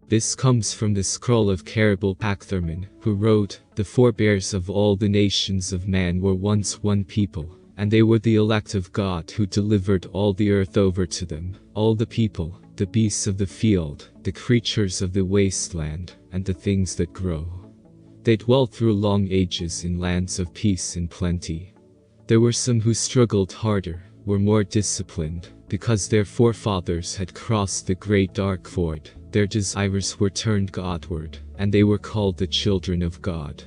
This comes from the scroll of Caribal Pachtherman, who wrote, "The forebears of all the nations of man were once one people, and they were the elect of God who delivered all the earth over to them, all the people, the beasts of the field, the creatures of the wasteland, and the things that grow. They dwelt through long ages in lands of peace and plenty. There were some who struggled harder, were more disciplined, because their forefathers had crossed the great dark void. Their desires were turned Godward, and they were called the children of God.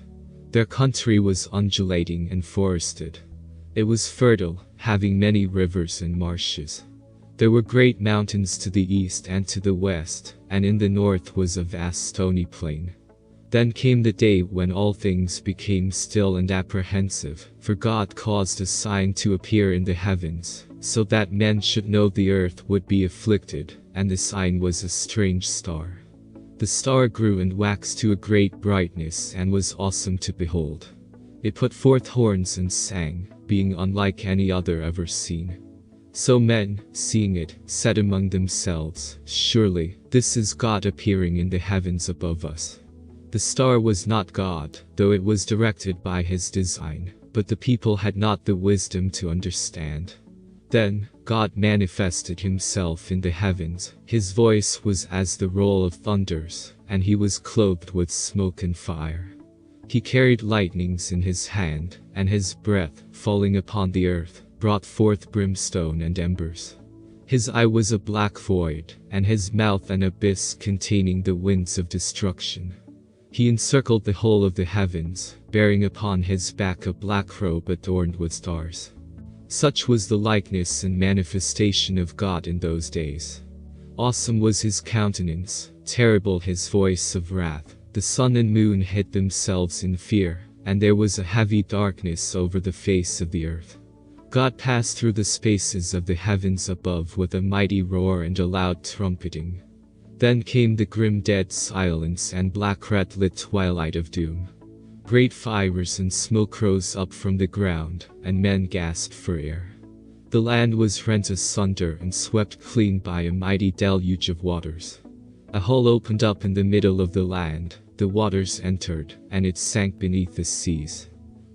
Their country was undulating and forested. It was fertile, having many rivers and marshes. There were great mountains to the east and to the west, and in the north was a vast stony plain. Then came the day when all things became still and apprehensive, for God caused a sign to appear in the heavens, so that men should know the earth would be afflicted, and the sign was a strange star. The star grew and waxed to a great brightness and was awesome to behold. It put forth horns and sang, being unlike any other ever seen. So men, seeing it, said among themselves, 'Surely, this is God appearing in the heavens above us.' The star was not God, though it was directed by his design, but the people had not the wisdom to understand. Then, God manifested himself in the heavens. His voice was as the roll of thunders, and he was clothed with smoke and fire. He carried lightnings in his hand, and his breath, falling upon the earth, brought forth brimstone and embers. His eye was a black void, and his mouth an abyss containing the winds of destruction. He encircled the whole of the heavens, bearing upon his back a black robe adorned with stars. Such was the likeness and manifestation of God in those days. Awesome was his countenance, terrible his voice of wrath. The sun and moon hid themselves in fear, and there was a heavy darkness over the face of the earth. God passed through the spaces of the heavens above with a mighty roar and a loud trumpeting. Then came the grim dead silence and black red-lit twilight of doom. Great fires and smoke rose up from the ground, and men gasped for air. The land was rent asunder and swept clean by a mighty deluge of waters. A hole opened up in the middle of the land, the waters entered, and it sank beneath the seas.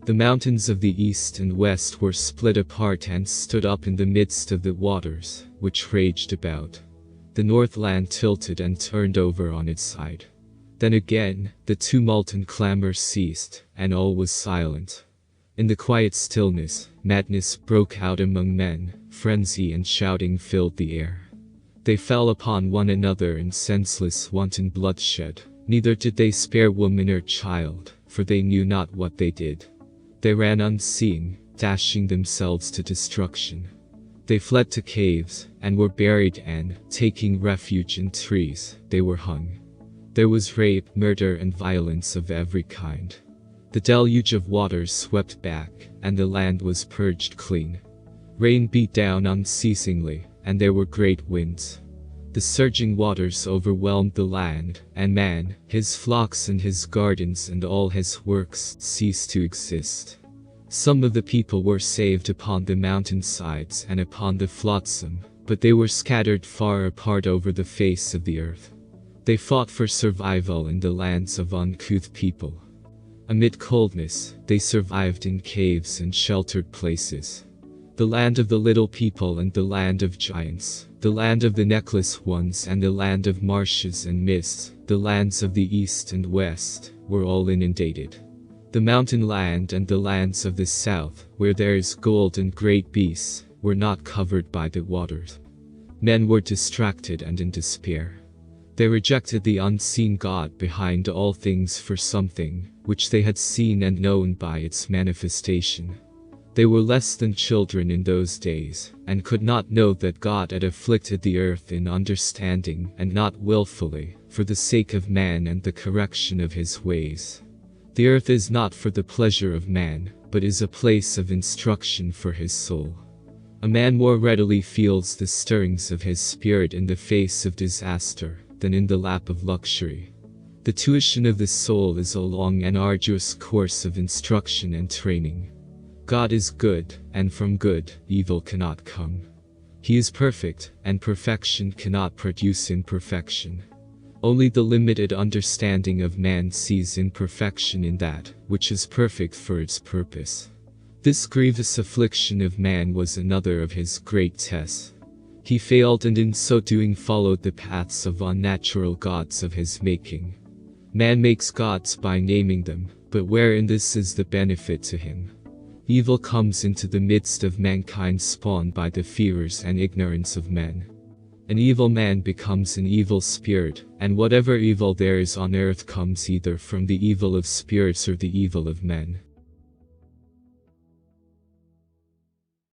The mountains of the east and west were split apart and stood up in the midst of the waters, which raged about. The north land tilted and turned over on its side. Then again, the tumult and clamor ceased, and all was silent. In the quiet stillness, madness broke out among men, frenzy and shouting filled the air. They fell upon one another in senseless wanton bloodshed, neither did they spare woman or child, for they knew not what they did. They ran unseeing, dashing themselves to destruction. They fled to caves, and were buried and, taking refuge in trees, they were hung. There was rape, murder and violence of every kind. The deluge of waters swept back, and the land was purged clean. Rain beat down unceasingly, and there were great winds. The surging waters overwhelmed the land, and man, his flocks and his gardens and all his works ceased to exist. Some of the people were saved upon the mountainsides and upon the flotsam, but they were scattered far apart over the face of the earth. They fought for survival in the lands of uncouth people. Amid coldness, they survived in caves and sheltered places. The land of the little people and the land of giants, the land of the necklace ones and the land of marshes and mists, the lands of the east and west, were all inundated. The mountain land and the lands of the south, where there is gold and great beasts, were not covered by the waters. Men were distracted and in despair. They rejected the unseen God behind all things for something, which they had seen and known by its manifestation. They were less than children in those days, and could not know that God had afflicted the earth in understanding and not willfully, for the sake of man and the correction of his ways. The earth is not for the pleasure of man, but is a place of instruction for his soul. A man more readily feels the stirrings of his spirit in the face of disaster than in the lap of luxury. The tuition of the soul is a long and arduous course of instruction and training. God is good, and from good, evil cannot come. He is perfect, and perfection cannot produce imperfection. Only the limited understanding of man sees imperfection in that which is perfect for its purpose. This grievous affliction of man was another of his great tests. He failed, and in so doing followed the paths of unnatural gods of his making. Man makes gods by naming them, but wherein this is the benefit to him? Evil comes into the midst of mankind, spawned by the fears and ignorance of men. An evil man becomes an evil spirit, and whatever evil there is on earth comes either from the evil of spirits or the evil of men.